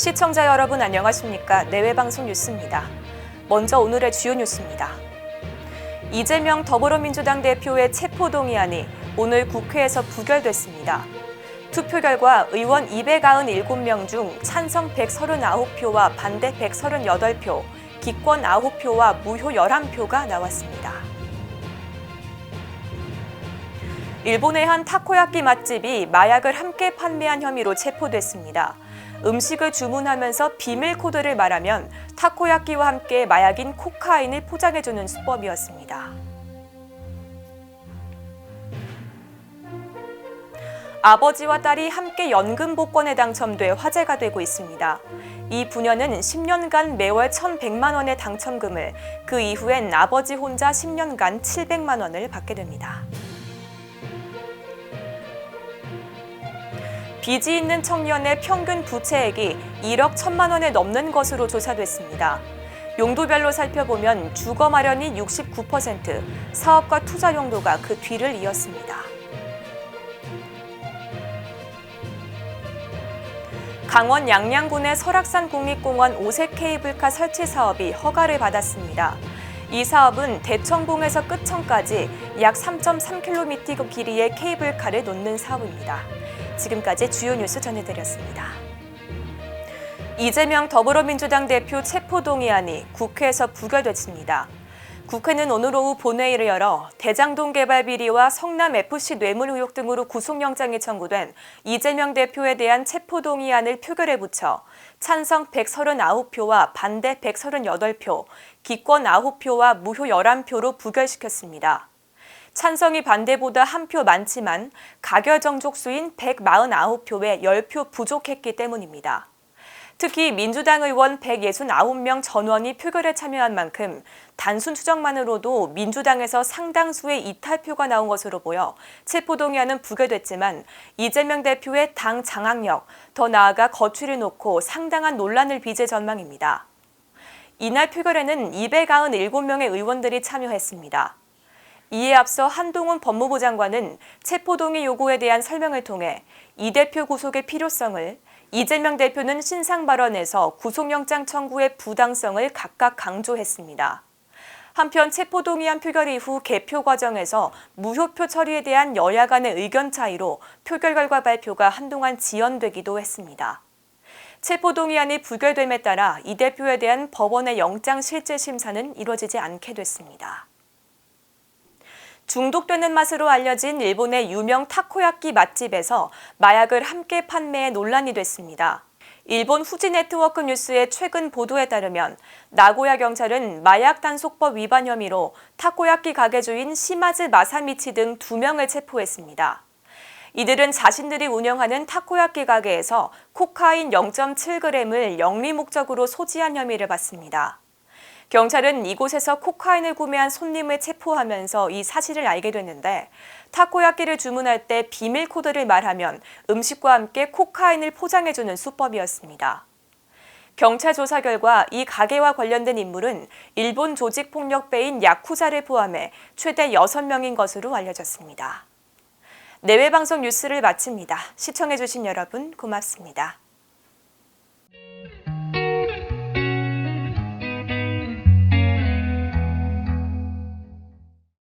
시청자 여러분 안녕하십니까? 내외방송 뉴스입니다. 먼저 오늘의 주요 뉴스입니다. 이재명 더불어민주당 대표의 체포동의안이 오늘 국회에서 부결됐습니다. 투표 결과 의원 297명 중 찬성 139표와 반대 138표, 기권 9표와 무효 11표가 나왔습니다. 일본의 한 타코야끼 맛집이 마약을 함께 판매한 혐의로 체포됐습니다. 음식을 주문하면서 비밀 코드를 말하면 타코야끼와 함께 마약인 코카인을 포장해주는 수법이었습니다. 아버지와 딸이 함께 연금 복권에 당첨돼 화제가 되고 있습니다. 이 부녀는 10년간 매월 1,100만 원의 당첨금을, 그 이후엔 아버지 혼자 10년간 700만 원을 받게 됩니다. 빚이 있는 청년의 평균 부채액이 1억 1천만 원에 넘는 것으로 조사됐습니다. 용도별로 살펴보면 주거 마련이 69%, 사업과 투자 용도가 그 뒤를 이었습니다. 강원 양양군의 설악산 국립공원 오색 케이블카 설치 사업이 허가를 받았습니다. 이 사업은 대청봉에서 끝청까지 약 3.3km 길이의 케이블카를 놓는 사업입니다. 지금까지 주요 뉴스 전해드렸습니다. 이재명 더불어민주당 대표 체포동의안이 국회에서 부결됐습니다. 국회는 오늘 오후 본회의를 열어 대장동 개발 비리와 성남FC 뇌물 의혹 등으로 구속영장이 청구된 이재명 대표에 대한 체포동의안을 표결에 붙여 찬성 139표와 반대 138표, 기권 9표와 무효 11표로 부결시켰습니다. 찬성이 반대보다 한 표 많지만 가결정족수인 149표에 10표 부족했기 때문입니다. 특히 민주당 의원 169명 전원이 표결에 참여한 만큼 단순 추정만으로도 민주당에서 상당수의 이탈표가 나온 것으로 보여 체포동의안은 부결됐지만 이재명 대표의 당 장악력, 더 나아가 거취를 놓고 상당한 논란을 빚을 전망입니다. 이날 표결에는 297명의 의원들이 참여했습니다. 이에 앞서 한동훈 법무부 장관은 체포동의 요구에 대한 설명을 통해 이 대표 구속의 필요성을, 이재명 대표는 신상 발언에서 구속영장 청구의 부당성을 각각 강조했습니다. 한편 체포동의안 표결 이후 개표 과정에서 무효표 처리에 대한 여야 간의 의견 차이로 표결 결과 발표가 한동안 지연되기도 했습니다. 체포동의안이 부결됨에 따라 이 대표에 대한 법원의 영장 실질 심사는 이뤄지지 않게 됐습니다. 중독되는 맛으로 알려진 일본의 유명 타코야끼 맛집에서 마약을 함께 판매해 논란이 됐습니다. 일본 후지 네트워크 뉴스의 최근 보도에 따르면 나고야 경찰은 마약 단속법 위반 혐의로 타코야끼 가게 주인 시마즈 마사미치 등 2명을 체포했습니다. 이들은 자신들이 운영하는 타코야끼 가게에서 코카인 0.7g을 영리 목적으로 소지한 혐의를 받습니다. 경찰은 이곳에서 코카인을 구매한 손님을 체포하면서 이 사실을 알게 됐는데 타코야끼를 주문할 때 비밀 코드를 말하면 음식과 함께 코카인을 포장해주는 수법이었습니다. 경찰 조사 결과 이 가게와 관련된 인물은 일본 조직폭력배인 야쿠자를 포함해 최대 6명인 것으로 알려졌습니다. 내외방송 뉴스를 마칩니다. 시청해주신 여러분 고맙습니다.